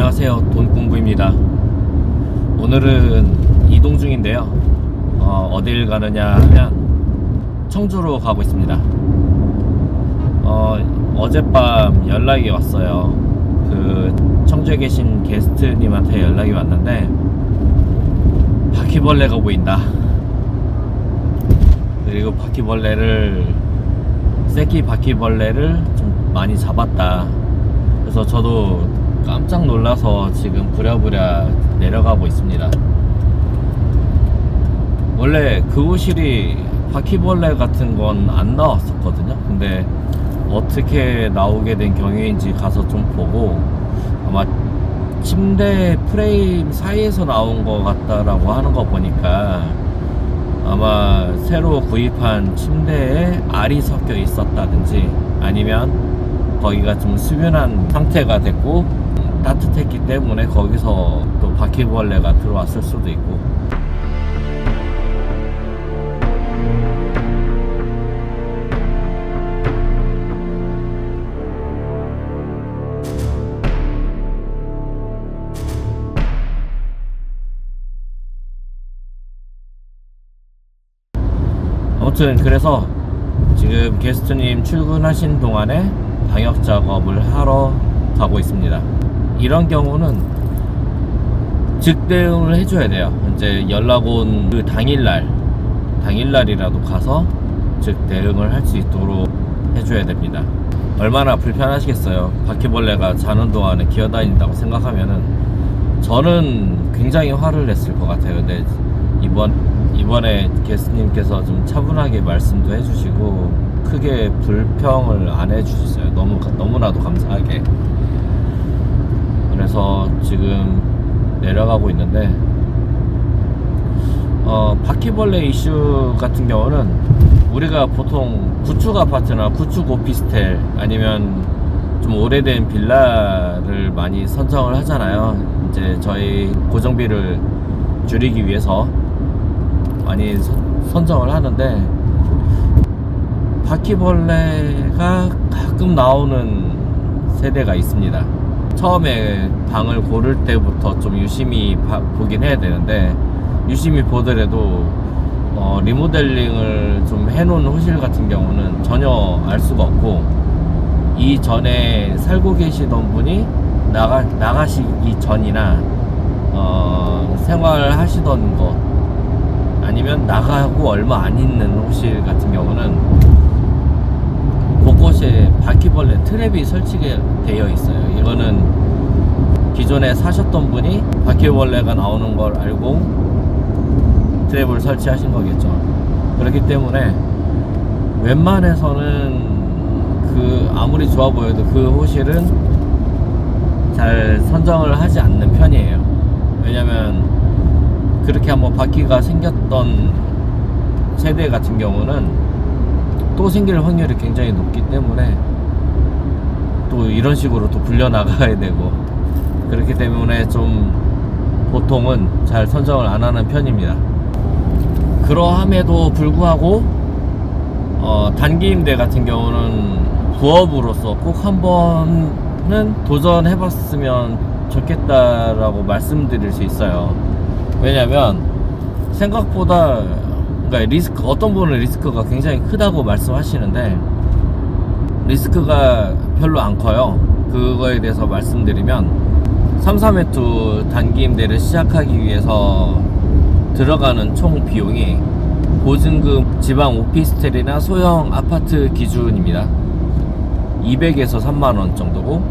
안녕하세요, 돈공부입니다. 오늘은 이동 중인데요. 어딜 가느냐 하면 청주로 가고 있습니다. 어젯밤 연락이 왔어요. 그 청주에 계신 게스트님한테 연락이 왔는데 바퀴벌레가 보인다. 그리고 새끼 바퀴벌레를 좀 많이 잡았다. 그래서 저도 깜짝 놀라서 지금 부랴부랴 내려가고 있습니다. 원래 그 호실이 바퀴벌레 같은 건 안 나왔었거든요. 근데 어떻게 나오게 된 경위인지 가서 좀 보고, 아마 침대 프레임 사이에서 나온 것 같다라고 하는 거 보니까 아마 새로 구입한 침대에 알이 섞여 있었다든지, 아니면 거기가 좀 수변한 상태가 됐고 따뜻했기 때문에 거기서 또 바퀴벌레가 들어왔을 수도 있고. 아무튼 그래서 지금 게스트님 출근하신 동안에 방역 작업을 하러 가고 있습니다. 이런 경우는 즉대응을 해줘야 돼요. 이제 연락 온 그 당일날이라도 가서 즉대응을 할 수 있도록 해줘야 됩니다. 얼마나 불편하시겠어요. 바퀴벌레가 자는 동안에 기어다닌다고 생각하면은. 저는 굉장히 화를 냈을 것 같아요. 근데 이번에 게스트님께서 좀 차분하게 말씀도 해주시고 크게 불평을 안 해주셨어요. 너무나도 감사하게. 그래서 지금 내려가고 있는데, 바퀴벌레 이슈 같은 경우는 우리가 보통 구축 아파트나 구축 오피스텔 아니면 좀 오래된 빌라를 많이 선정을 하잖아요. 이제 저희 고정비를 줄이기 위해서 많이 선정을 하는데, 바퀴벌레가 가끔 나오는 세대가 있습니다. 처음에 방을 고를 때부터 좀 유심히 보긴 해야 되는데, 유심히 보더라도 리모델링을 좀 해놓은 호실 같은 경우는 전혀 알 수가 없고, 이전에 살고 계시던 분이 나가시기 전이나 생활하시던 것, 아니면 나가고 얼마 안 있는 호실 같은 경우는 곳곳에 바퀴벌레 트랩이 설치되어 있어요. 이거는 기존에 사셨던 분이 바퀴벌레가 나오는 걸 알고 트랩을 설치하신 거겠죠. 그렇기 때문에 웬만해서는 아무리 좋아 보여도 그 호실은 잘 선정을 하지 않는 편이에요. 왜냐면 그렇게 한번 바퀴가 생겼던 세대 같은 경우는 또 생길 확률이 굉장히 높기 때문에 또 이런 식으로 또 불려 나가야 되고, 그렇기 때문에 좀 보통은 잘 선정을 안 하는 편입니다. 그러함에도 불구하고 단기 임대 같은 경우는 부업으로서 꼭 한 번은 도전해 봤으면 좋겠다라고 말씀드릴 수 있어요. 왜냐면 생각보다, 그러니까 어떤 분은 리스크가 굉장히 크다고 말씀하시는데 리스크가 별로 안 커요. 그거에 대해서 말씀드리면, 33회 단기 임대를 시작하기 위해서 들어가는 총 비용이 보증금 지방 오피스텔이나 소형 아파트 기준입니다. 200에서 3만원 정도고,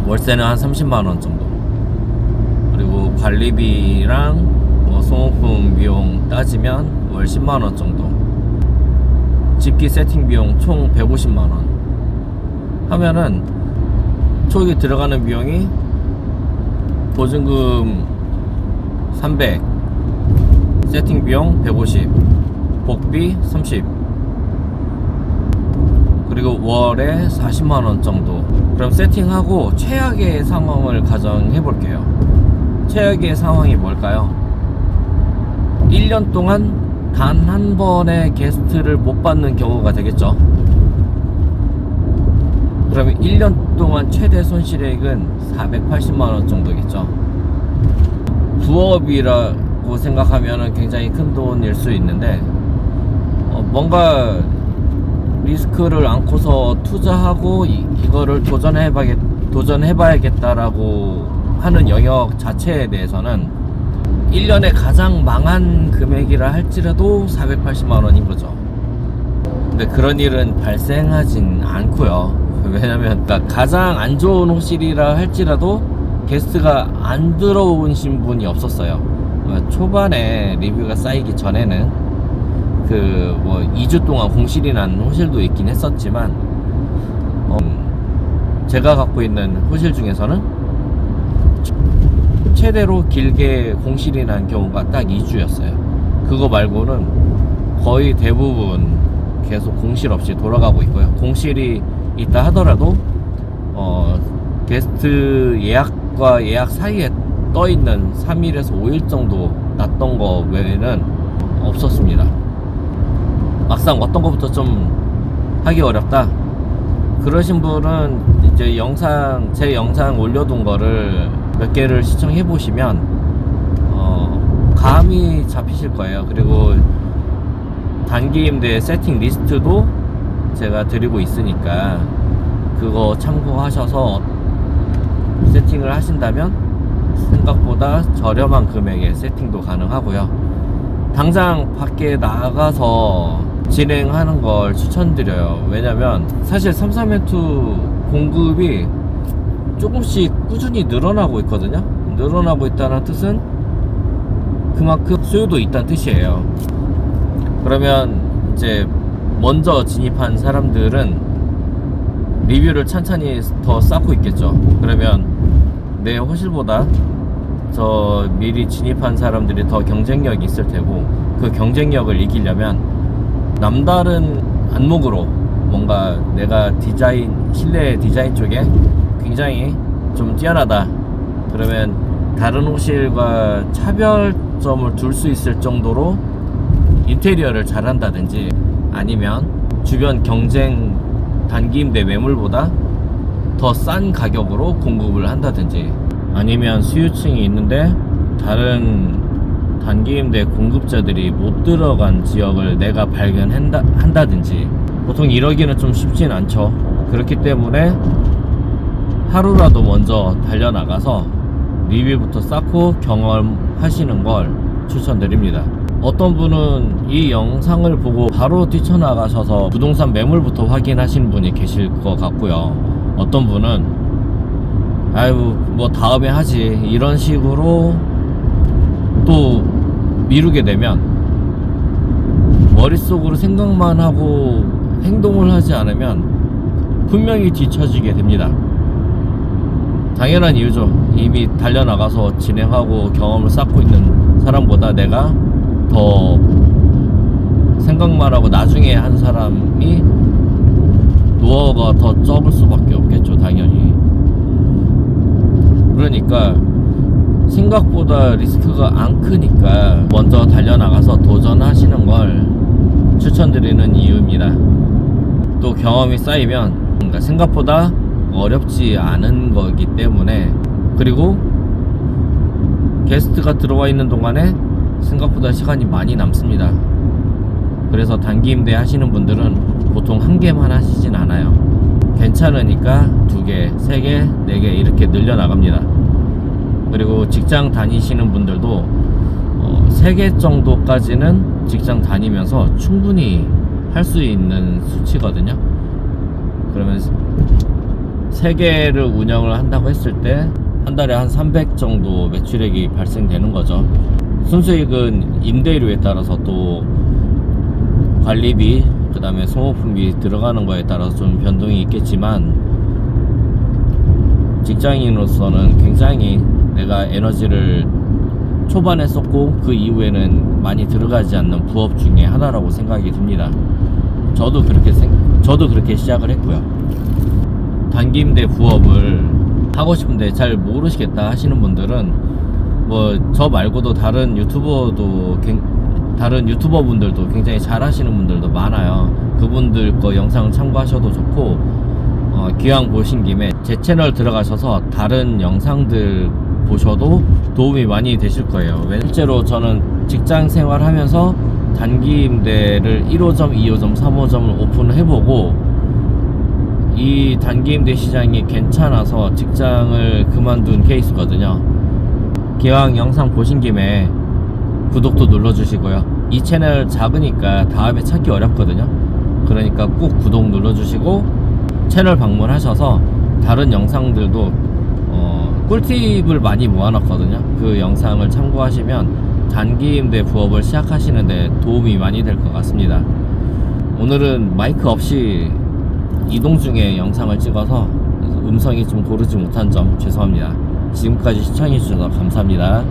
월세는 한 30만원 정도, 그리고 관리비랑 소모품 비용 따지면 월 10만원 정도, 집기 세팅 비용 총 150만원 하면은 초기 들어가는 비용이 보증금 300, 세팅 비용 150, 복비 30, 그리고 월에 40만원 정도. 그럼 세팅하고 최악의 상황을 가정해 볼게요. 최악의 상황이 뭘까요? 1년 동안 단 한 번의 게스트를 못 받는 경우가 되겠죠. 그러면 1년 동안 최대 손실액은 480만원 정도겠죠. 부업이라고 생각하면 굉장히 큰 돈일 수 있는데, 뭔가 리스크를 안고서 투자하고 이거를 도전해봐야겠다라고 하는 영역 자체에 대해서는 1년에 가장 망한 금액이라 할지라도 480만원인 거죠. 근데 그런 일은 발생하진 않고요. 왜냐면 가장 안 좋은 호실이라 할지라도 게스트가 안 들어오신 분이 없었어요. 초반에 리뷰가 쌓이기 전에는 2주 동안 공실이 난 호실도 있긴 했었지만, 제가 갖고 있는 호실 중에서는 최대로 길게 공실이 난 경우가 딱 2주였어요. 그거 말고는 거의 대부분 계속 공실 없이 돌아가고 있고요. 공실이 있다 하더라도 게스트 예약과 예약 사이에 떠있는 3일에서 5일 정도 났던 거 외에는 없었습니다. 막상 어떤 것부터 좀 하기 어렵다 그러신 분은 이제 제 영상 올려둔 거를 몇 개를 시청해 보시면 감이 잡히실 거예요. 그리고 단기 임대 세팅 리스트도 제가 드리고 있으니까 그거 참고하셔서 세팅을 하신다면 생각보다 저렴한 금액에 세팅도 가능하고요. 당장 밖에 나가서 진행하는 걸 추천드려요. 왜냐면 사실 33M2 공급이 조금씩 꾸준히 늘어나고 있거든요. 늘어나고 있다는 뜻은 그만큼 수요도 있다는 뜻이에요. 그러면 이제 먼저 진입한 사람들은 리뷰를 찬찬히 더 쌓고 있겠죠. 그러면 내 호실보다 저 미리 진입한 사람들이 더 경쟁력이 있을 테고, 그 경쟁력을 이기려면 남다른 안목으로 뭔가 내가 실내 디자인 쪽에 굉장히 좀 뛰어나다 그러면 다른 호실과 차별점을 둘 수 있을 정도로 인테리어를 잘한다든지, 아니면 주변 경쟁 단기 임대 매물보다 더 싼 가격으로 공급을 한다든지, 아니면 수요층이 있는데 다른 단기 임대 공급자들이 못 들어간 지역을 내가 발견한다든지, 보통 이러기는 좀 쉽진 않죠. 그렇기 때문에 하루라도 먼저 달려나가서 리뷰부터 쌓고 경험하시는 걸 추천드립니다. 어떤 분은 이 영상을 보고 바로 뛰쳐나가셔서 부동산 매물부터 확인하시는 분이 계실 것 같고요. 어떤 분은 아유 뭐 다음에 하지 이런 식으로 또 미루게 되면 머릿속으로 생각만 하고 행동을 하지 않으면 분명히 뒤처지게 됩니다. 당연한 이유죠. 이미 달려나가서 진행하고 경험을 쌓고 있는 사람보다 내가 더 생각만 하고 나중에 한 사람이 노하우가 더 적을 수밖에 없겠죠, 당연히. 그러니까 생각보다 리스크가 안 크니까 먼저 달려나가서 도전하시는 걸 추천드리는 이유입니다. 또 경험이 쌓이면 생각보다 어렵지 않은 거기 때문에, 그리고 게스트가 들어와 있는 동안에 생각보다 시간이 많이 남습니다. 그래서 단기 임대 하시는 분들은 보통 한 개만 하시진 않아요. 괜찮으니까 2개, 3개, 4개 이렇게 늘려나갑니다. 그리고 직장 다니시는 분들도 3개 정도까지는 직장 다니면서 충분히 할 수 있는 수치거든요. 그러면 3개를 운영을 한다고 했을 때 한 달에 한 300 정도 매출액이 발생되는 거죠. 순수익은 임대료에 따라서 또 관리비, 그 다음에 소모품비 들어가는 거에 따라서 좀 변동이 있겠지만, 직장인으로서는 굉장히 내가 에너지를 초반에 썼고 그 이후에는 많이 들어가지 않는 부업 중에 하나라고 생각이 듭니다. 저도 그렇게 시작을 했고요. 단기 임대 부업을 하고 싶은데 잘 모르시겠다 하시는 분들은 뭐 저 말고도 다른 유튜버 분들도 굉장히 잘 하시는 분들도 많아요. 그분들 거 영상 참고하셔도 좋고, 기왕 보신 김에 제 채널 들어가셔서 다른 영상들 보셔도 도움이 많이 되실 거예요. 실제로 저는 직장 생활하면서 단기 임대를 1호점, 2호점, 3호점을 오픈을 해보고 이 단기 임대 시장이 괜찮아서 직장을 그만둔 케이스거든요. 기왕 영상 보신 김에 구독도 눌러주시고요. 이 채널 작으니까 다음에 찾기 어렵거든요. 그러니까 꼭 구독 눌러주시고 채널 방문하셔서 다른 영상들도 꿀팁을 많이 모아놨거든요. 그 영상을 참고하시면 단기 임대 부업을 시작하시는데 도움이 많이 될 것 같습니다. 오늘은 마이크 없이 이동 중에 영상을 찍어서 음성이 좀 고르지 못한 점 죄송합니다. 지금까지 시청해주셔서 감사합니다.